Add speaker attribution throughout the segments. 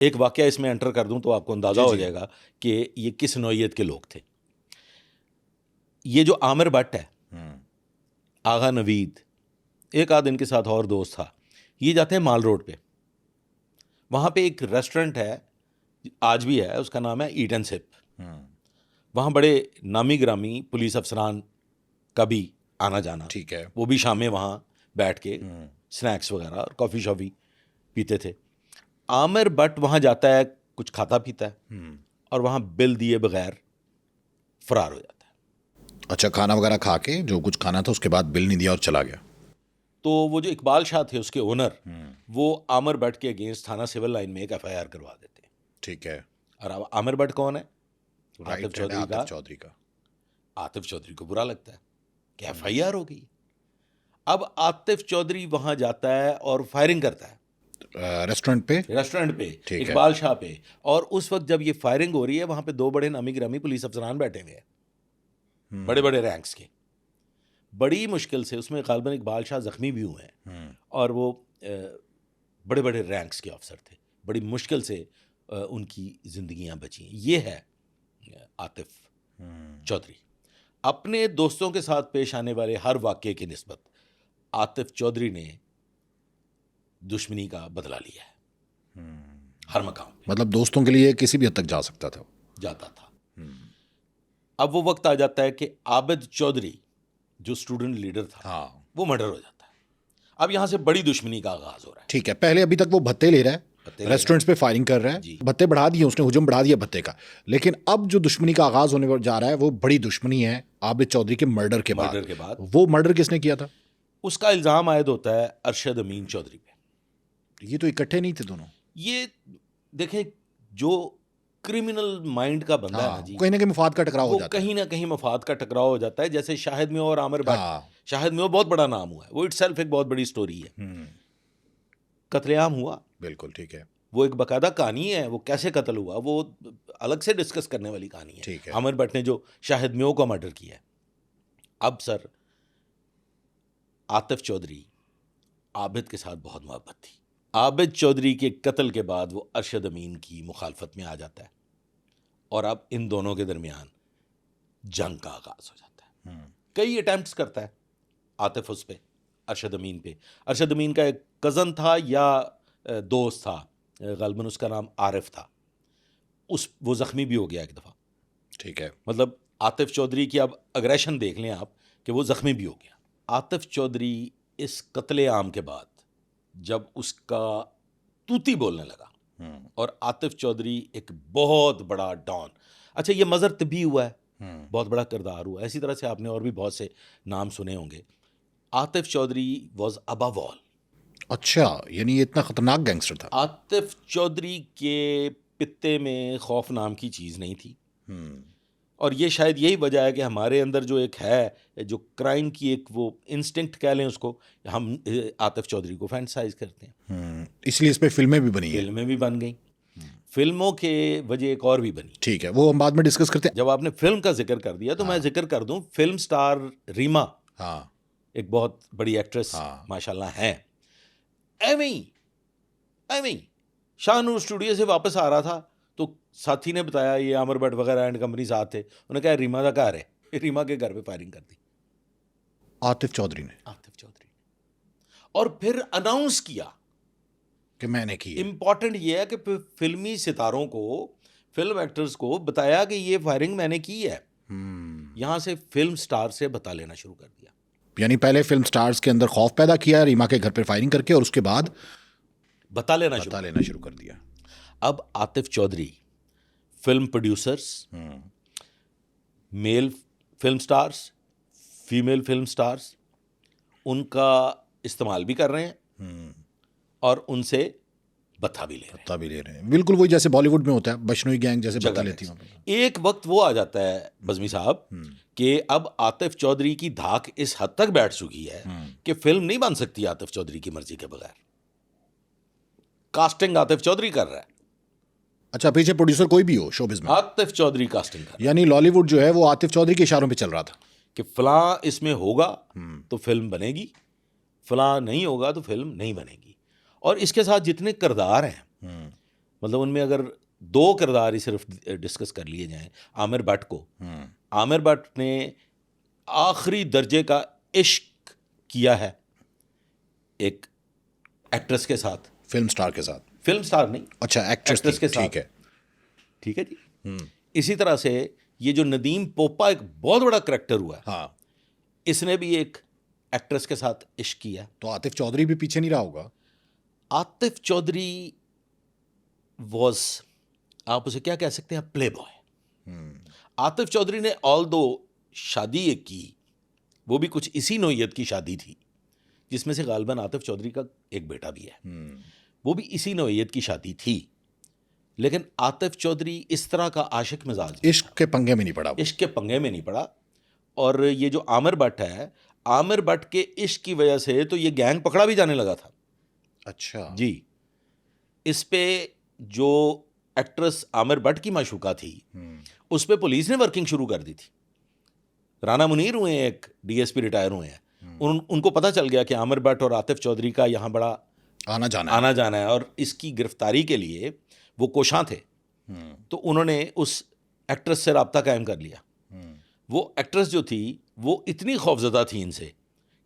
Speaker 1: एक वाकया इसमें एंटर कर दूं तो आपको अंदाज़ा
Speaker 2: जी,
Speaker 1: हो
Speaker 2: जी।
Speaker 1: जाएगा कि ये किस नौइयत के लोग थे। ये जो आमिर भट्ट है, आगा नवीद, एक आध इनके साथ और दोस्त था, ये जाते हैं माल रोड पे। वहाँ पे एक रेस्टोरेंट है, आज भी है, उसका नाम है ईट एंड सिप। वहाँ बड़े नामी ग्रामी पुलिस अफसरान का भी आना जाना,
Speaker 2: ठीक है।
Speaker 1: वो भी शामें वहाँ बैठ के स्नैक्स वगैरह और कॉफ़ी शॉफ़ी पीते थे। आमिर भट्ट वहाँ जाता है, कुछ खाता पीता है और वहाँ बिल दिए बगैर फरार हो जाता है।
Speaker 2: अच्छा, खाना वगैरह खा के जो कुछ खाना था उसके बाद बिल नहीं दिया और चला गया।
Speaker 1: तो वो जो इकबाल शाह थे उसके ओनर, वो आमिर भट्ट के अगेंस्ट थाना सिविल लाइन में एक एफआईआर करवा देते हैं।
Speaker 2: ठीक है।
Speaker 1: और अब आमिर भट्ट कौन है?
Speaker 2: राइट,
Speaker 1: आतिफ चौधरी
Speaker 2: आतिफ
Speaker 1: का।
Speaker 2: चौधरी का।
Speaker 1: आतिफ चौधरी को बुरा लगता है कि एफआईआर हो गई। अब आतिफ चौधरी वहां जाता है और फायरिंग करता है
Speaker 2: रेस्टोरेंट पे।
Speaker 1: रेस्टोरेंट पे,
Speaker 2: ठीक है।
Speaker 1: इकबाल शाह पे। और उस वक्त जब ये फायरिंग हो रही है, वहां पे दो बड़े नामी गिरामी पुलिस अफसरान बैठे हुए हैं, बड़े बड़े रैंक्स के। बड़ी मुश्किल से उसमें गालिबन इकबाल शाह जख्मी भी हुए हैं और वो बड़े बड़े रैंक्स के अफसर थे। बड़ी मुश्किल से उनकी जिंदगियां बची। ये है आतिफ चौधरी। अपने दोस्तों के साथ पेश आने वाले हर वाक्य की निस्बत आतिफ चौधरी ने दुश्मनी का बदला लिया है हर मकाम पे।
Speaker 2: मतलब दोस्तों के लिए किसी भी हद तक जा सकता था।
Speaker 1: जाता था। अब वो वक्त आ जाता है कि आबिद चौधरी जो स्टूडेंट लीडर था,
Speaker 2: हाँ।
Speaker 1: वो मर्डर हो जाता है। अब यहां से बड़ी दुश्मनी का आगाज हो रहा है।
Speaker 2: ठीक है, पहले अभी तक वो भत्ते ले रहा है,
Speaker 1: भत्ते ले रहा है।
Speaker 2: रेस्टोरेंट्स पे फायरिंग कर रहा
Speaker 1: जी।
Speaker 2: है, भत्ते बढ़ा दिए उसने, हुजूम बढ़ा दिया भत्ते का। लेकिन अब जो दुश्मनी का आगाज होने जा रहा है वो बड़ी दुश्मनी है आबिद चौधरी के मर्डर के बाद।
Speaker 1: मर्डर के बाद
Speaker 2: वो मर्डर किसने किया था?
Speaker 1: उसका इल्जाम आयद होता है अरशद अमीन चौधरी पे।
Speaker 2: ये तो इकट्ठे नहीं थे दोनों।
Speaker 1: ये देखें, जो क्रिमिनल माइंड का बंदा है ना जी,
Speaker 2: कहीं ना कहीं मुफाद का टकराव हो
Speaker 1: वो
Speaker 2: जाता है।
Speaker 1: कहीं ना कहीं मफाद का टकराव हो जाता है। जैसे शाहिद म्यों और आमिर भट्ट।
Speaker 2: हाँ।
Speaker 1: शाहिद म्यों बहुत बड़ा नाम हुआ है, वो इटसेल्फ एक बहुत बड़ी स्टोरी है। कत्लेआम हुआ,
Speaker 2: बिल्कुल ठीक है।
Speaker 1: वो एक बकायदा कहानी है। वो कैसे कत्ल हुआ वो अलग से डिस्कस करने वाली कहानी है।
Speaker 2: ठीक है।
Speaker 1: आमिर भट्ट ने जो शाहिद म्यों को मर्डर किया है। अब सर, आतिफ चौधरी आबिद के साथ बहुत मोहब्बत थी। आबिद चौधरी के कत्ल के बाद वो अरशद अमीन की मुखालफत में आ जाता है और अब इन दोनों के दरमियान जंग का आगाज हो जाता है। कई अटेम्प्ट्स करता है आतिफ उस पे, अरशद अमीन पे। अरशद अमीन का एक कज़न था या दोस्त था, गालिबन उसका नाम आरिफ था। वो ज़ख्मी भी हो गया एक दफ़ा।
Speaker 2: ठीक है।
Speaker 1: मतलब आतिफ चौधरी की अब अग्रेशन देख लें आप कि वो ज़ख्मी भी हो गया। आतिफ चौधरी इस कत्लेआम के बाद जब उसका तूती बोलने लगा और आतिफ चौधरी एक बहुत बड़ा डॉन, अच्छा ये मज़र तभी हुआ है, बहुत बड़ा किरदार हुआ। इसी तरह से आपने और भी बहुत से नाम सुने होंगे। Atif Chaudhary was above all.
Speaker 2: अच्छा, यानी ये इतना खतरनाक गैंगस्टर था।
Speaker 1: आतिफ चौधरी के पित्ते में खौफ नाम की चीज़ नहीं थी। और ये शायद यही वजह है कि हमारे अंदर जो एक है, जो क्राइम की एक वो इंस्टिंक्ट कह लें उसको, हम आतिफ चौधरी को फैंटासाइज करते हैं।
Speaker 2: इसलिए इस पे फिल्में भी बनी हैं।
Speaker 1: फिल्में भी बन गई, फिल्मों के वजह एक और भी बनी।
Speaker 2: ठीक है, वो हम बाद में डिस्कस करते हैं।
Speaker 1: जब आपने फिल्म का जिक्र कर दिया तो मैं जिक्र कर दूं, फिल्म स्टार रीमा,
Speaker 2: हाँ।
Speaker 1: एक बहुत बड़ी एक्ट्रेस माशाल्लाह हैं। एवं शाहनूर स्टूडियो से वापस आ रहा था तो साथी ने बताया ये आमिर भट्ट वगैरह एंड कंपनी साथ थे। उन्होंने कहा रीमा का घर है, रीमा के घर पे फायरिंग कर दी
Speaker 2: आतिफ चौधरी ने।
Speaker 1: और फिर अनाउंस किया
Speaker 2: कि मैंने की है।
Speaker 1: इंपॉर्टेंट ये है कि फिल्मी सितारों को, फिल्म एक्टर्स को बताया कि ये फायरिंग मैंने की है। यहां से फिल्म स्टार से बता लेना शुरू कर दिया।
Speaker 2: यानी पहले फिल्म स्टार्स के अंदर खौफ पैदा किया रीमा के घर पर फायरिंग करके, और उसके बाद
Speaker 1: बता लेना
Speaker 2: शुरू कर दिया।
Speaker 1: अब Atif Chaudhary film producers, male film stars, female film stars, उनका इस्तेमाल भी कर रहे हैं और उनसे बता भी ले रहे हैं।
Speaker 2: बिल्कुल वही जैसे बॉलीवुड में होता है, बशनोई गैंग जैसे बता लेती है।
Speaker 1: एक वक्त वो आ जाता है बज़मी साहब कि अब आतिफ चौधरी की धाक इस हद तक बैठ चुकी है कि फिल्म नहीं बन सकती आतिफ चौधरी की मर्जी के बगैर। कास्टिंग आतिफ चौधरी कर रहा है।
Speaker 2: अच्छा, पीछे प्रोड्यूसर कोई भी हो शोबिज़ में,
Speaker 1: आतिफ चौधरी कास्टिंग कर रहा है।
Speaker 2: यानी लॉलीवुड जो है वो आतिफ चौधरी के इशारों पे चल रहा था
Speaker 1: कि फलां इसमें होगा तो फिल्म बनेगी, फलां नहीं होगा तो फिल्म नहीं बनेगी। और इसके साथ जितने किरदार हैं, मतलब उनमें अगर 2 किरदार ही सिर्फ डिस्कस कर लिए जाएं, आमिर भट्ट को, आमिर भट्ट ने आखिरी दर्जे का इश्क किया है एक एक्ट्रेस के साथ,
Speaker 2: फिल्म स्टार के साथ,
Speaker 1: फिल्म स्टार नहीं,
Speaker 2: अच्छा एक्ट्रेस
Speaker 1: के साथ,
Speaker 2: ठीक है।
Speaker 1: ठीक है जी। इसी तरह से ये जो नदीम पोपा एक बहुत बड़ा करैक्टर हुआ है,
Speaker 2: हाँ,
Speaker 1: इसने भी एक एक्ट्रेस के साथ इश्क किया।
Speaker 2: तो आतिफ चौधरी भी पीछे नहीं रहा होगा।
Speaker 1: आतिफ चौधरी वॉज, आप उसे क्या कह सकते हैं, प्ले बॉय। आतिफ चौधरी ने ऑल दो शादी एक की, वो भी कुछ इसी नौयत की शादी थी, जिसमें से गालिबन आतिफ चौधरी का एक बेटा भी है, वो भी इसी नौयत की शादी थी। लेकिन आतिफ चौधरी इस तरह का आशिक मिजाज,
Speaker 2: इश्क के पंगे में नहीं पड़ा,
Speaker 1: इश्क के पंगे में नहीं पड़ा। और ये जो आमिर भट्ट है, आमिर भट्ट के इश्क की वजह से तो ये गैंग पकड़ा भी जाने लगा था।
Speaker 2: अच्छा
Speaker 1: जी, इस पे जो एक्ट्रेस आमिर भट्ट की माशूका थी, उस पे पुलिस ने वर्किंग शुरू कर दी थी। राना मुनीर हुए हैं, एक डीएसपी रिटायर हुए हैं, उनको पता चल गया कि आमिर भट्ट और आतिफ चौधरी का यहाँ बड़ा
Speaker 2: आना जाना है
Speaker 1: और इसकी गिरफ्तारी के लिए वो कोशां थे। तो उन्होंने उस एक्ट्रेस से रब्ता कायम कर लिया। वो एक्ट्रेस जो थी वो इतनी खौफजदा थी इनसे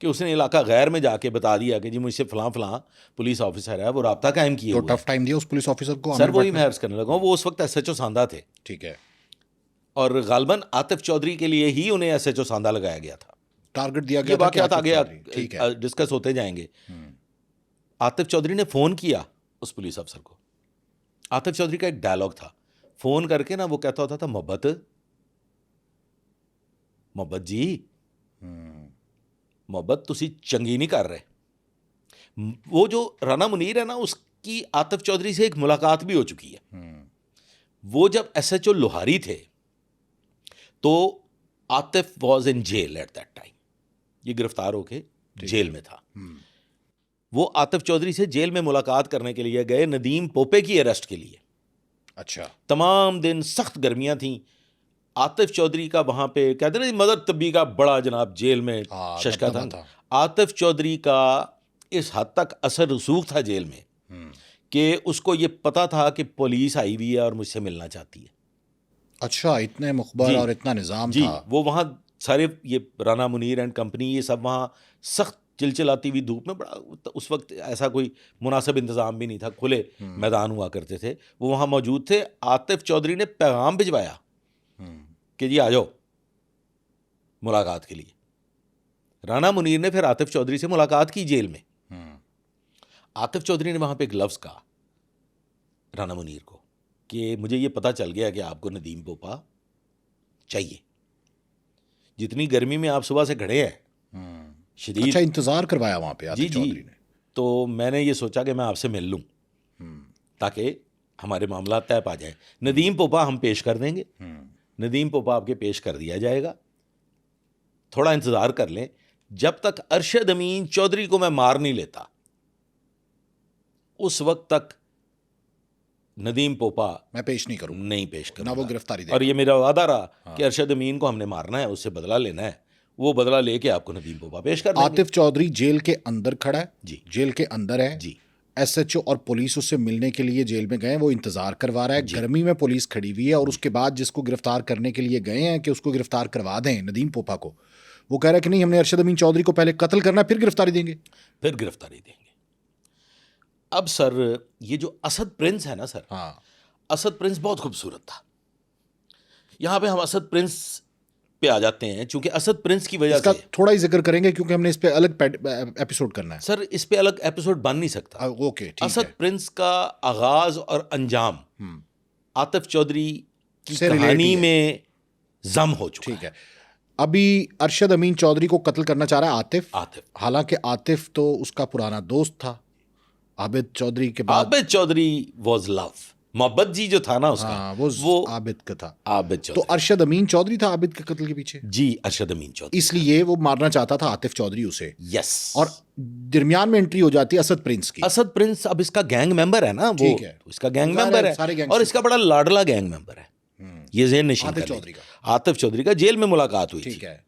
Speaker 1: कि उसने इलाका गैर में जाके बता दिया कि जी मुझसे फलां फलां पुलिस ऑफिसर है, वो रब्ता कायम किए
Speaker 2: तो
Speaker 1: हुए
Speaker 2: टफ टाइम दिया उस पुलिस ऑफिसर को।
Speaker 1: सर वही मैं अर्ज करने लगा हूँ, वो उस वक्त एसएचओ सांदा थे,
Speaker 2: ठीक है,
Speaker 1: और गालिबन आतिफ चौधरी के लिए ही उन्हें एसएचओ सांदा लगाया गया था।
Speaker 2: टारगेट दिया
Speaker 1: ये
Speaker 2: गया था कि
Speaker 1: वाकयात
Speaker 2: आतिफ
Speaker 1: आगे
Speaker 2: चौधरी, ठीक है,
Speaker 1: डिस्कस होते जाएंगे। आतिफ चौधरी ने फ़ोन किया उस पुलिस अफसर को। आतिफ चौधरी का एक डायलॉग था, फ़ोन करके ना वो कहता होता था, मोहब्बत जी, मोहब्बत तुसी चंगी नहीं कर रहे। वो जो राना मुनीर है ना, उसकी आतिफ चौधरी से एक मुलाकात भी हो चुकी है। वो जब एसएचओ लोहारी थे तो Atif was in jail at that time, ये गिरफ्तार होके जेल में था। वो आतिफ चौधरी से जेल में मुलाकात करने के लिए गए नदीम पोपे की अरेस्ट के लिए।
Speaker 2: अच्छा,
Speaker 1: तमाम दिन सख्त गर्मियां थी। आतिफ चौधरी का वहां पे कहते ना मदर तब्बी का बड़ा जनाब जेल में शशका था। आतिफ चौधरी का इस हद तक असर रसूख था जेल में कि उसको ये पता था कि पुलिस आई हुई है और मुझसे मिलना चाहती है।
Speaker 2: अच्छा, इतने मुखबर और इतना निज़ाम
Speaker 1: जी,
Speaker 2: था।
Speaker 1: वो वहाँ सारे ये राना मुनीर एंड कंपनी ये सब वहाँ सख्त चिलचिलाती हुई धूप में, बड़ा उस वक्त ऐसा कोई मुनासिब इंतज़ाम भी नहीं था, खुले मैदान हुआ करते थे, वो वहाँ मौजूद थे। आतिफ चौधरी ने पैगाम भिजवाया कि जी आ जाओ मुलाकात के लिए। राना मुनीर ने फिर आतिफ चौधरी से मुलाकात की जेल में। आतिफ चौधरी ने वहाँ पे एक लफ्ज़ कहा राना मुनीर को कि मुझे ये पता चल गया कि आपको नदीम पोपा चाहिए। जितनी गर्मी में आप सुबह से खड़े हैं, शदीद,
Speaker 2: अच्छा इंतज़ार करवाया वहाँ पे आतिफ चौधरी ने।
Speaker 1: तो मैंने ये सोचा कि मैं आपसे मिल लूँ ताकि हमारे मामला तय पा जाए। नदीम पोपा हम पेश कर देंगे, नदीम पोपा आपके पेश कर दिया जाएगा, थोड़ा इंतज़ार कर लें। जब तक अरशद अमीन चौधरी को मैं मार नहीं लेता, उस वक्त तक नदीम पोपा
Speaker 2: मैं पेश नहीं करूँ,
Speaker 1: नहीं पेश करूँगा,
Speaker 2: ना वो गिरफ्तारी
Speaker 1: और ये मेरा वादा रहा कि अरशद अमीन को हमने मारना है, उससे बदला लेना है, वो बदला लेके आपको नदीम पोपा पेश कर देंगे।
Speaker 2: आतिफ चौधरी जेल के अंदर खड़ा है
Speaker 1: जी,
Speaker 2: जेल के अंदर है
Speaker 1: जी,
Speaker 2: एसएचओ और पुलिस उससे मिलने के लिए जेल में गए, वो इंतजार करवा रहा है, गर्मी में पुलिस खड़ी हुई है, और उसके बाद जिसको गिरफ्तार करने के लिए गए हैं कि उसको गिरफ्तार करवा दें नदीम पोपा को, वो कह रहा है कि नहीं, हमने अरशद अमीन चौधरी को पहले कत्ल करना है, फिर गिरफ्तारी देंगे।
Speaker 1: फिर गिरफ्तारी देंगे। अब सर ये जो असद प्रिंस है ना सर,
Speaker 2: हाँ,
Speaker 1: असद प्रिंस बहुत खूबसूरत था। यहाँ पे हम असद प्रिंस पे आ जाते हैं, चूंकि असद प्रिंस की वजह
Speaker 2: इसका
Speaker 1: से
Speaker 2: थोड़ा ही जिक्र करेंगे क्योंकि हमने इस पे अलग एपिसोड करना है।
Speaker 1: सर इस पे अलग एपिसोड बन नहीं सकता।
Speaker 2: ओके, ठीक
Speaker 1: असद
Speaker 2: है।
Speaker 1: प्रिंस का आगाज और अंजाम आतिफ चौधरी की
Speaker 2: से
Speaker 1: कहानी
Speaker 2: relate ही है।
Speaker 1: में जम हो चुका
Speaker 2: ठीक है। अभी अरशद अमीन चौधरी को कत्ल करना चाह रहा है आतिफ। हालांकि आतिफ तो उसका पुराना दोस्त था आबिद चौधरी के बाद।
Speaker 1: आबिद चौधरी वाज लव, मोहब्बत जी जो था ना उसका,
Speaker 2: हाँ, वो आबिद का था।
Speaker 1: आबिद
Speaker 2: तो
Speaker 1: चौधरी,
Speaker 2: अरशद अमीन चौधरी था आबिद के कत्ल के पीछे।
Speaker 1: जी अरशद अमीन चौधरी,
Speaker 2: इसलिए वो मारना चाहता था आतिफ चौधरी उसे।
Speaker 1: यस।
Speaker 2: और दरमियान में एंट्री हो जाती है असद प्रिंस की।
Speaker 1: असद प्रिंस अब इसका गैंग मेंबर है ना, वो
Speaker 2: ठीक है,
Speaker 1: तो इसका गैंग मेंबर है और इसका बड़ा लाडला गैंग मेंबर है। ये ज़हन नशीन
Speaker 2: आतिफ
Speaker 1: कर
Speaker 2: चौधरी
Speaker 1: लें।
Speaker 2: का।
Speaker 1: आतिफ चौधरी का जेल में मुलाकात हुई
Speaker 2: ठीक
Speaker 1: थी।
Speaker 2: है।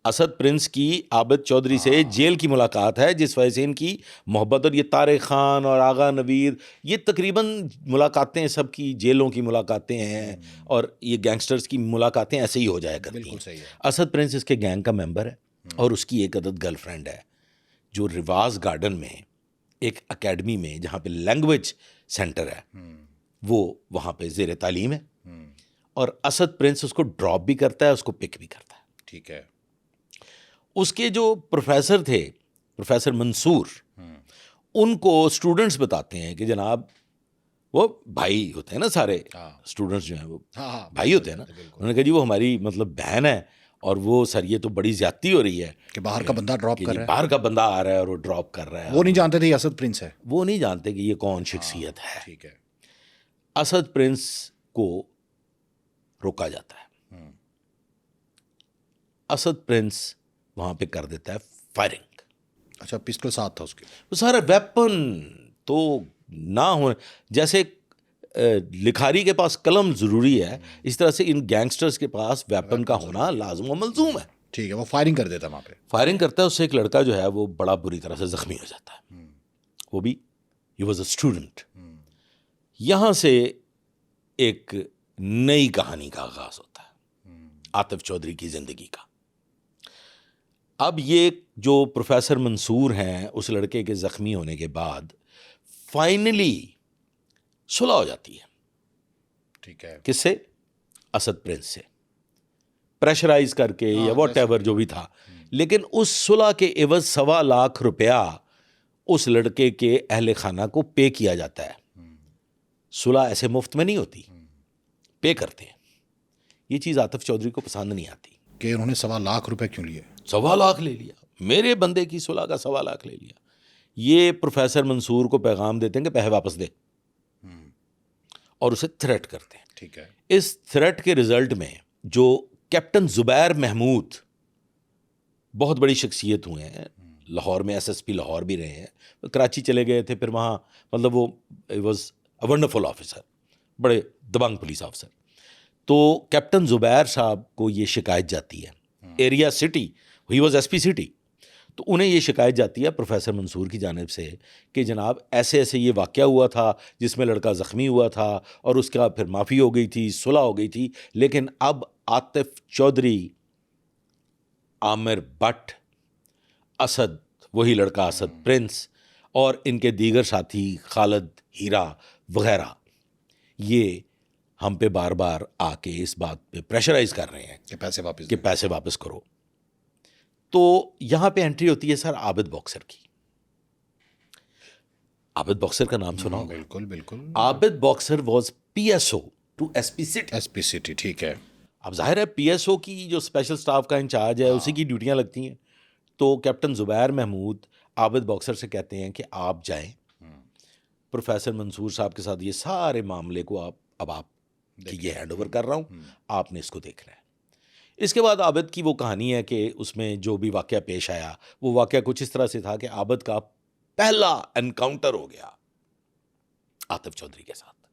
Speaker 1: असद प्रिंस की आबिद चौधरी से जेल की मुलाकात है, जिस वजह से इनकी मोहब्बत, और ये तारिक खान और आगा नवीद, ये तकरीबन मुलाकातें सबकी जेलों की मुलाकातें हैं और ये गैंगस्टर्स की मुलाकातें ऐसे ही हो जाया करती
Speaker 2: बिल्कुल
Speaker 1: हैं।
Speaker 2: सही है।
Speaker 1: असद प्रिंस इसके गैंग का मेंबर है और उसकी एक अदद गर्लफ्रेंड है जो रिवाज गार्डन में एक एकेडमी में, जहाँ पे लैंग्वेज सेंटर है, वो वहाँ पे ज़ेर तालीम है और असद प्रिंस उसको ड्रॉप भी करता है, उसको पिक भी करता है।
Speaker 2: ठीक है।
Speaker 1: उसके जो प्रोफेसर थे, प्रोफेसर मंसूर, उनको स्टूडेंट्स बताते हैं कि जनाब, वो भाई होते हैं ना सारे स्टूडेंट्स जो हैं वो भाई होते हैं ना, उन्होंने कहा जी वो हमारी मतलब बहन है और वो सर ये तो बड़ी ज्यादती हो रही है
Speaker 2: कि बाहर का बंदा ड्रॉप कर रहा है,
Speaker 1: बाहर का बंदा आ रहा है और वो ड्रॉप कर रहा है।
Speaker 2: वो नहीं जानते थे ये असद प्रिंस है,
Speaker 1: वो नहीं जानते कि ये कौन शख्सियत है।
Speaker 2: ठीक है।
Speaker 1: असद प्रिंस को रोका जाता है। असद प्रिंस वहां पे कर देता है फायरिंग।
Speaker 2: अच्छा, पिस्टल साथ था उसके?
Speaker 1: वो सारा वेपन तो ना हो, जैसे लिखारी के पास कलम ज़रूरी है, इस तरह से इन गैंगस्टर्स के पास वेपन का होना लाजुम व मलजूम है।
Speaker 2: ठीक है, वो फायरिंग कर देता वहाँ पे।
Speaker 1: फायरिंग करता है, उससे एक लड़का जो है वो बड़ा बुरी तरह से ज़ख्मी हो जाता है। वो भी ही वॉज अ स्टूडेंट। यहाँ से एक नई कहानी का आगाज होता है आतिफ चौधरी की ज़िंदगी का। अब ये जो प्रोफेसर मंसूर हैं, उस लड़के के ज़ख्मी होने के बाद फाइनली सुलह हो जाती है।
Speaker 2: ठीक है।
Speaker 1: किससे? असद प्रिंस से, प्रेशराइज करके या व्हाटएवर जो भी था। लेकिन उस सुलह के एवज 1.25 लाख रुपया उस लड़के के अहले खाना को पे किया जाता है। सुलह ऐसे मुफ्त में नहीं होती, पे करते हैं। ये चीज़ आतिफ चौधरी को पसंद नहीं आती
Speaker 2: कि उन्होंने 1.25 लाख रुपए क्यों लिए।
Speaker 1: 1.25 लाख ले लिया, मेरे बंदे की सुलह का 1.25 लाख ले लिया। ये प्रोफेसर मंसूर को पैगाम देते हैं कि पैसे वापस दे, और उसे थ्रेट करते हैं।
Speaker 2: ठीक है।
Speaker 1: इस थ्रेट के रिजल्ट में जो कैप्टन जुबैर महमूद, बहुत बड़ी शख्सियत हुए हैं, लाहौर में एसएसपी लाहौर भी रहे हैं, कराची चले गए थे, फिर वहाँ मतलब वो वॉज अ वंडरफुल ऑफिसर, बड़े दबंग पुलिस ऑफिसर। तो कैप्टन जुबैर साहब को ये शिकायत जाती है area city, he was SP city, तो उन्हें ये शिकायत जाती है प्रोफेसर मंसूर की जानिब से कि जनाब ऐसे ऐसे ये वाक़या हुआ था जिसमें लड़का ज़ख्मी हुआ था और उसका फिर माफ़ी हो गई थी, सुलह हो गई थी, लेकिन अब आतिफ चौधरी, आमिर भट्ट, असद, वही लड़का असद प्रिंस और इनके दीगर साथी खालिद, हीरा वगैरह, ये हम पे बार बार आके इस बात पे प्रेशराइज कर रहे हैं
Speaker 2: कि पैसे वापस
Speaker 1: करो। तो यहां पे एंट्री होती है सर आबिद बॉक्सर की। आबिद बॉक्सर का नाम सुना होगा?
Speaker 2: बिल्कुल बिल्कुल।
Speaker 1: Abid boxer was PSO to SP city.
Speaker 2: SP city, ठीक है।
Speaker 1: अब जाहिर है पीएसओ की जो स्पेशल स्टाफ का इंचार्ज है उसी की ड्यूटियां लगती हैं। तो कैप्टन जुबैर महमूद आबिद बॉक्सर से कहते हैं कि आप जाएं प्रोफेसर मंसूर साहब के साथ, ये सारे मामले को आप ये हैंड ओवर कर रहा हूं, आपने इसको देखना है। इसके बाद आबिद की वो कहानी है कि उसमें जो भी वाक़या पेश आया, वो वाक़या कुछ इस तरह से था कि आबिद का पहला एनकाउंटर हो गया आतिफ चौधरी के साथ।